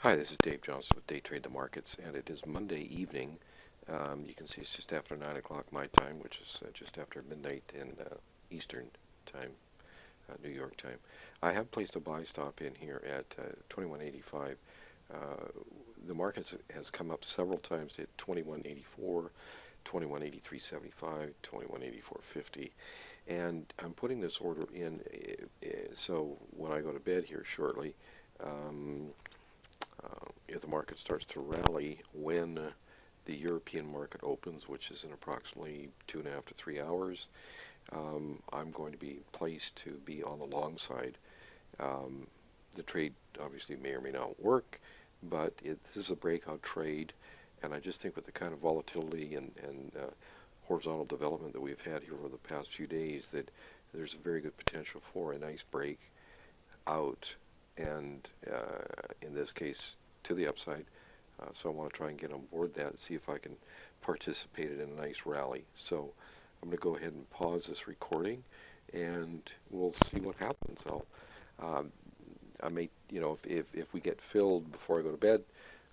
Hi, this is Dave Johnson with Day Trade the Markets, and it is Monday evening. You can see it's just after 9 o'clock my time, which is just after midnight in Eastern time, New York time. I have placed a buy stop in here at 21.85. Uh, the market has come up several times to 21.84, 21.83.75, 21.84.50, and I'm putting this order in so when I go to bed here shortly, um, if the market starts to rally when the European market opens, which is in approximately 2.5 to 3 hours, I'm going to be placed to be on the long side. Um, the trade obviously may or may not work, but this is a breakout trade, and I just think with the kind of volatility and horizontal development that we've had here over the past few days, that there's a very good potential for a nice break out, and in this case, to the upside. So I want to try and get on board that and see if I can participate in a nice rally. So I'm going to go ahead and pause this recording, and we'll see what happens. Um, I may, if we get filled before I go to bed,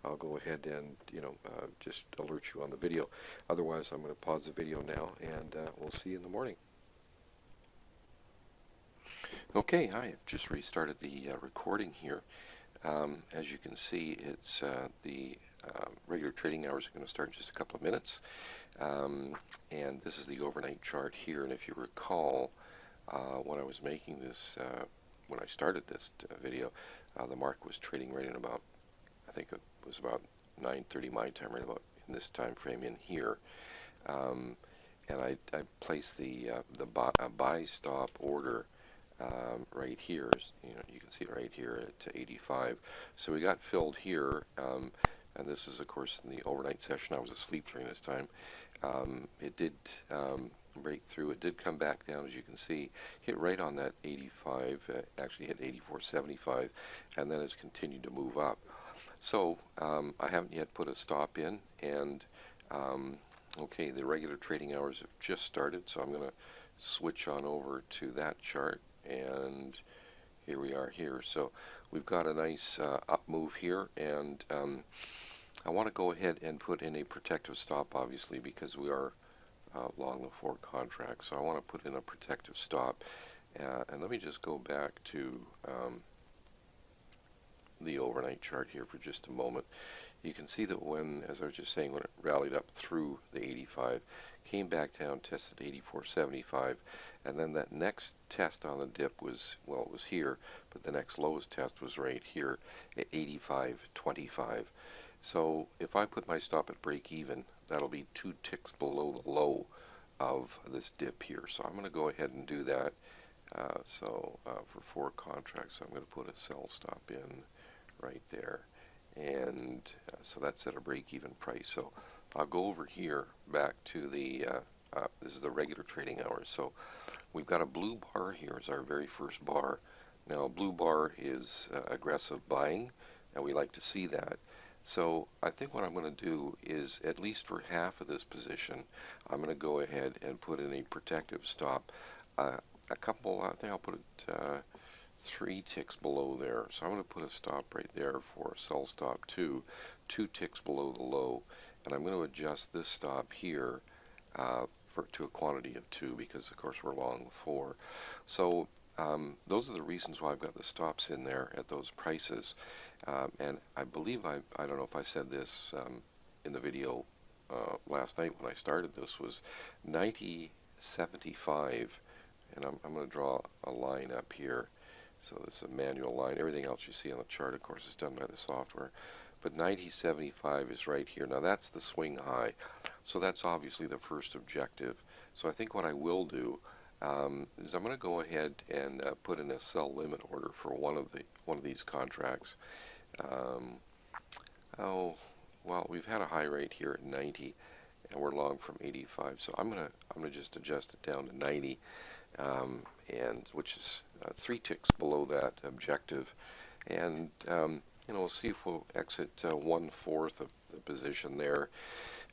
I'll go ahead and, just alert you on the video. Otherwise, I'm going to pause the video now, and we'll see you in the morning. Okay, hi. I've just restarted the recording here. As you can see, it's the regular trading hours are going to start in just a couple of minutes. And this is the overnight chart here. And if you recall, when I was making this, when I started this video, the market was trading right in about, I think it was about 9:30 my time, right about in this time frame in here. And I placed the buy stop order right here. You can see it right here at 85. So we got filled here, and this is, of course, in the overnight session. I was asleep during this time. It did break through. It did come back down, as you can see, hit right on that 85, actually hit 84.75, and then has continued to move up. So I haven't yet put a stop in, and okay, the regular trading hours have just started, so I'm going to switch on over to that chart, and here we are here. So we've got a nice up move here, and I want to go ahead and put in a protective stop, obviously, because we are long the forward contract. So I want to put in a protective stop, and let me just go back to the overnight chart here for just a moment. You can see that when, as I was just saying, when it rallied up through the 85, came back down, tested 84.75, and then that next test on the dip was, well, it was here, but the next lowest test was right here at 85.25. So if I put my stop at break even, that'll be 2 ticks below the low of this dip here. So I'm going to go ahead and do that. For 4 contracts, I'm going to put a sell stop in right there. And so that's at a break-even price. So I'll go over here back to the, this is the regular trading hours. So we've got a blue bar here as our very first bar. Now, a blue bar is aggressive buying, and we like to see that. So I think what I'm going to do is, at least for half of this position, I'm going to go ahead and put in a protective stop. A couple, I think I'll put it 3 ticks below there. So I'm going to put a stop right there for a sell stop 2 ticks below the low. And I'm going to adjust this stop here to a quantity of 2 because, of course, we're long 4. So those are the reasons why I've got the stops in there at those prices. And I believe, I don't know if I said this in the video last night when I started this, was 90.75. And I'm going to draw a line up here. So this is a manual line. Everything else you see on the chart, of course, is done by the software. But 90.75 is right here. Now that's the swing high. So that's obviously the first objective. So I think what I will do is I'm going to go ahead and put in a sell limit order for one of these contracts. Well, we've had a high rate here at 90, and we're long from 85. So I'm gonna just adjust it down to 90. And which is 3 ticks below that objective, and we'll see if we'll exit 1/4 of the position there,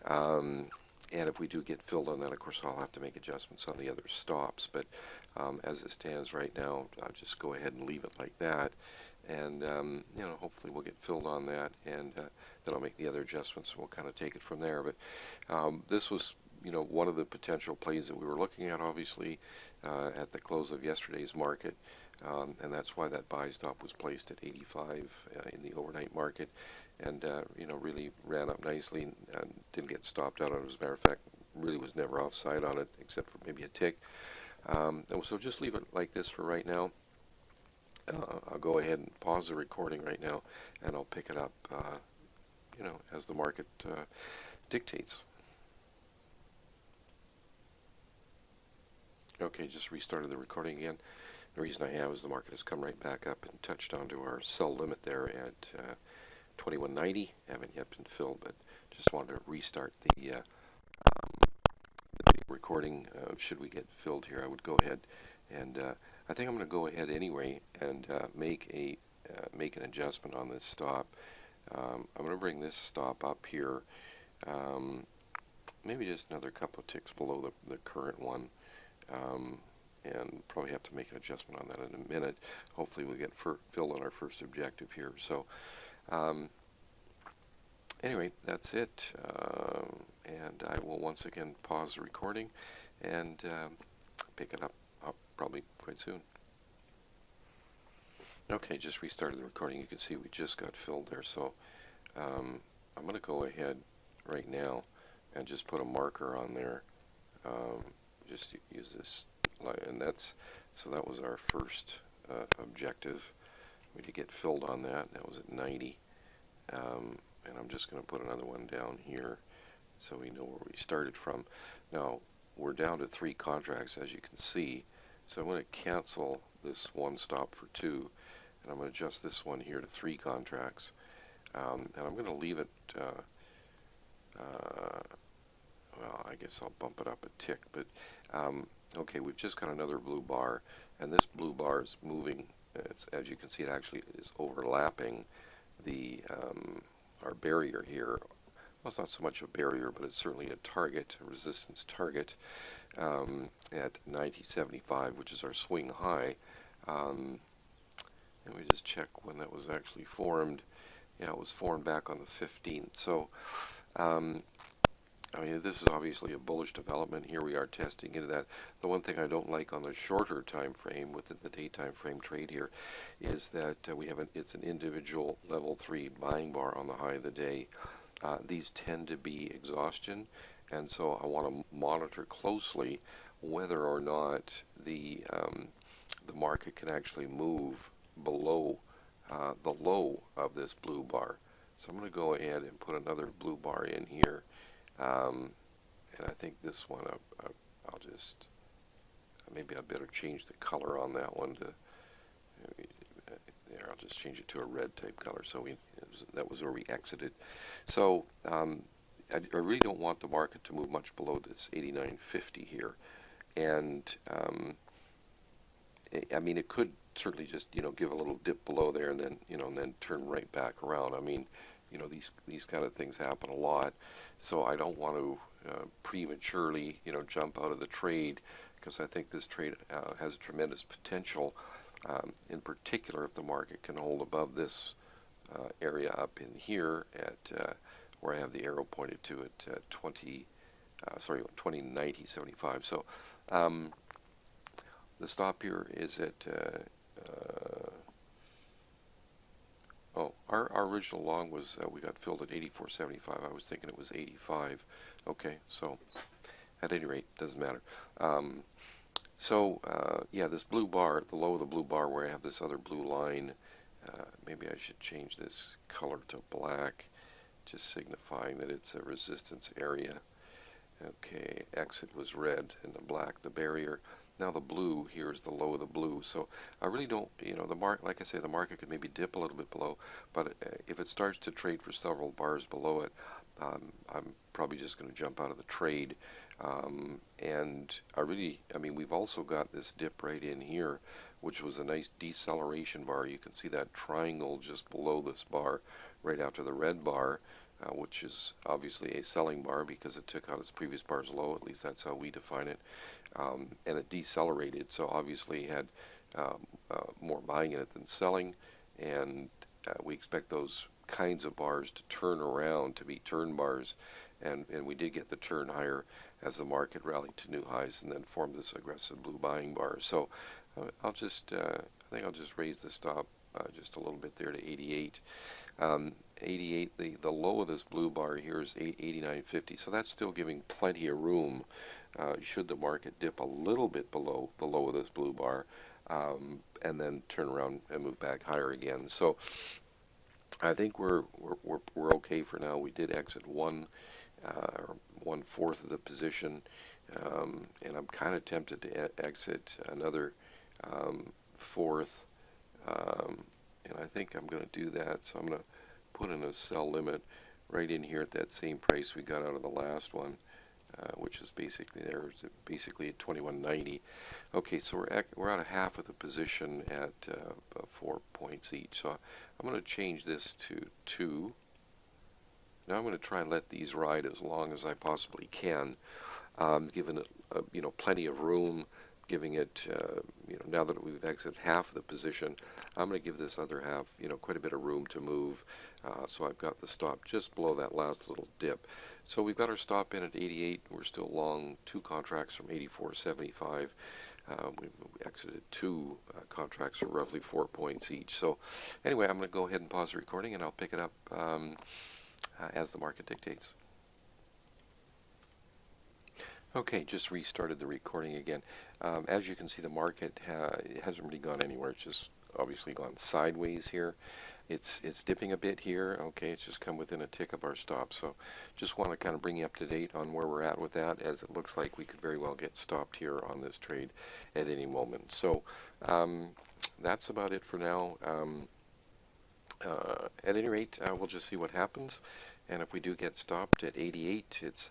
and if we do get filled on that, of course, I'll have to make adjustments on the other stops, but as it stands right now, I'll just go ahead and leave it like that, and hopefully we'll get filled on that, and then I'll make the other adjustments, and we'll kind of take it from there. But this was one of the potential plays that we were looking at, obviously, at the close of yesterday's market, and that's why that buy stop was placed at 85 in the overnight market, and really ran up nicely and didn't get stopped out on it. As a matter of fact, really was never offside on it except for maybe a tick. And so just leave it like this for right now. I'll go ahead and pause the recording right now, and I'll pick it up, as the market dictates. Okay, just restarted the recording again. The reason I have is the market has come right back up and touched onto our sell limit there at 2190. Haven't yet been filled, but just wanted to restart the recording. Should we get filled here, I would go ahead and I think I'm going to go ahead anyway and make an adjustment on this stop. I'm going to bring this stop up here, maybe just another couple of ticks below the current one, and probably have to make an adjustment on that in a minute. Hopefully we'll get filled on our first objective here. So anyway, that's it, and I will once again pause the recording and pick it up probably quite soon. Okay, just restarted the recording. You can see we just got filled there, so I'm going to go ahead right now and just put a marker on there. Just use this, and that was our first objective. We did get filled on that. That was at 90, and I'm just going to put another one down here so we know where we started from. Now we're down to 3 contracts, as you can see. So I'm going to cancel this one stop for 2, and I'm going to adjust this one here to 3 contracts, and I'm going to leave it. Well, I guess I'll bump it up a tick, but okay, we've just got another blue bar, and this blue bar is moving. As you can see, it actually is overlapping the our barrier here. Well, it's not so much a barrier, but it's certainly a target, a resistance target at 90.75, which is our swing high. And we just check when that was actually formed. Yeah, it was formed back on the 15th. So, I mean, this is obviously a bullish development. Here we are testing into that. The one thing I don't like on the shorter time frame, within the daytime frame trade here, is that it's an individual level 3 buying bar on the high of the day. These tend to be exhaustion, and so I want to monitor closely whether or not the market can actually move below the low of this blue bar. So I'm going to go ahead and put another blue bar in here, and I think this one I'll just maybe I better change the color on that one to there. I'll just change it to a red type color. So that was where we exited. So I really don't want the market to move much below this 89.50 here, and I mean, it could certainly just give a little dip below there, and then and then turn right back around. I mean, these kind of things happen a lot, so I don't want to prematurely jump out of the trade, because I think this trade has tremendous potential. In particular, if the market can hold above this area up in here at where I have the arrow pointed to at 2090.75. So the stop here is at our original long was we got filled at 84.75. I was thinking it was 85. Okay, so at any rate, doesn't matter. Yeah, this blue bar, the low of the blue bar where I have this other blue line, maybe I should change this color to black, just signifying that it's a resistance area. Okay, exit was red and the black, the barrier. Now the blue here is the low of the blue. So I really don't, the market, like I say, the market could maybe dip a little bit below, but if it starts to trade for several bars below it, I'm probably just going to jump out of the trade. And I mean, we've also got this dip right in here, which was a nice deceleration bar. You can see that triangle just below this bar, right after the red bar, which is obviously a selling bar because it took out its previous bar's low. At least that's how we define it. And it decelerated, so obviously had more buying in it than selling. and we expect those kinds of bars to turn around to be turn bars, and we did get the turn higher as the market rallied to new highs and then formed this aggressive blue buying bar. So I think I'll just raise the stop just a little bit there to 88. 88, the low of this blue bar here is 89.50, so that's still giving plenty of room should the market dip a little bit below the low of this blue bar, and then turn around and move back higher again. So I think we're okay for now. We did exit or 1/4 of the position, and I'm kind of tempted to exit another fourth, and I think I'm going to do that. So I'm going to put in a sell limit right in here at that same price we got out of the last one, which is basically at 21.90. Okay, so we're out of half of the position at 4 points each. So I'm going to change this to 2. Now I'm going to try and let these ride as long as I possibly can, giving it plenty of room, giving it now that we've exited half of the position, I'm going to give this other half quite a bit of room to move. So I've got the stop just below that last little dip. So we've got our stop in at 88. We're still long 2 contracts from 84.75. We exited 2 contracts for roughly 4 points each. So anyway, I'm going to go ahead and pause the recording, and I'll pick it up as the market dictates. Okay, just restarted the recording again. As you can see, the market hasn't really gone anywhere. It's just obviously gone sideways here. It's dipping a bit here. Okay, it's just come within a tick of our stop. So just want to kind of bring you up to date on where we're at with that, as it looks like we could very well get stopped here on this trade at any moment. So that's about it for now. At any rate, we'll just see what happens. And if we do get stopped at 88, it's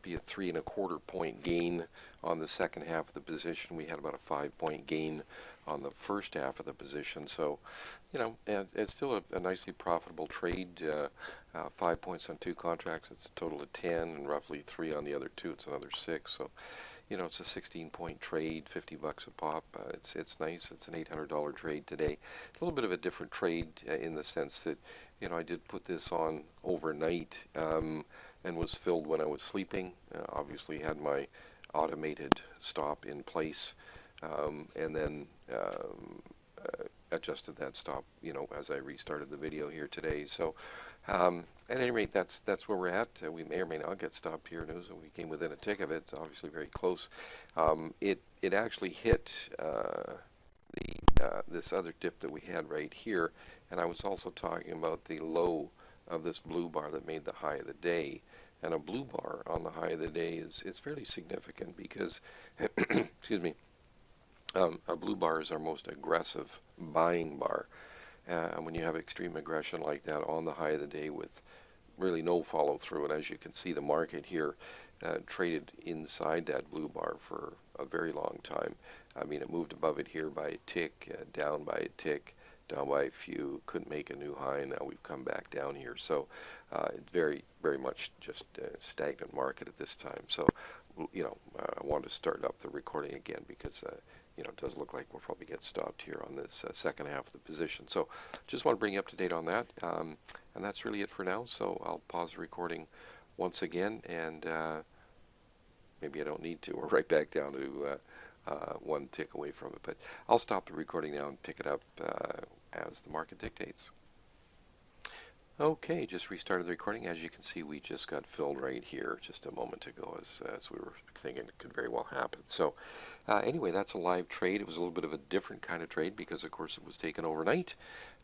be a 3 1/4 point gain on the second half of the position. We had about a 5-point gain on the first half of the position. So, it's still a nicely profitable trade. 5 points on 2 contracts. It's a total of 10, and roughly 3 on the other 2. It's another 6. So, it's a 16-point trade, $50 a pop. It's nice. It's an $800 trade today. It's a little bit of a different trade in the sense that, I did put this on overnight and was filled when I was sleeping. Obviously had my automated stop in place, and then adjusted that stop, as I restarted the video here today. So at any rate, that's where we're at. We may or may not get stopped here. News, and we came within a tick of it. It's obviously very close. It actually hit this other dip that we had right here, and I was also talking about the low of this blue bar that made the high of the day. And a blue bar on the high of the day is fairly significant because, excuse me, a blue bar is our most aggressive buying bar. And when you have extreme aggression like that on the high of the day with really no follow through, and as you can see, the market here traded inside that blue bar for a very long time. I mean, it moved above it here by a tick, down by a tick, down by a few, couldn't make a new high, and now we've come back down here. So it's very, very much just a stagnant market at this time. So, I want to start up the recording again because, it does look like we'll probably get stopped here on this second half of the position. So just want to bring you up to date on that. And that's really it for now. So I'll pause the recording once again, and maybe I don't need to. We're right back down to 1 tick away from it. But I'll stop the recording now and pick it up as the market dictates. Okay, just restarted the recording. As you can see, we just got filled right here just a moment ago, as we were thinking it could very well happen. So anyway, that's a live trade. It was a little bit of a different kind of trade because, of course, it was taken overnight,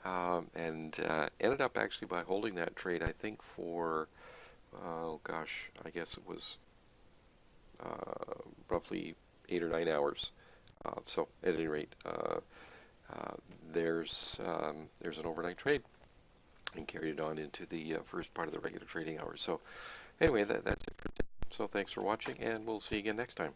and ended up actually by holding that trade, I think, for, I guess it was roughly 8 or 9 hours. So at any rate, there's an overnight trade, and carried it on into the first part of the regular trading hours. So anyway, that's it for today. So thanks for watching, and we'll see you again next time.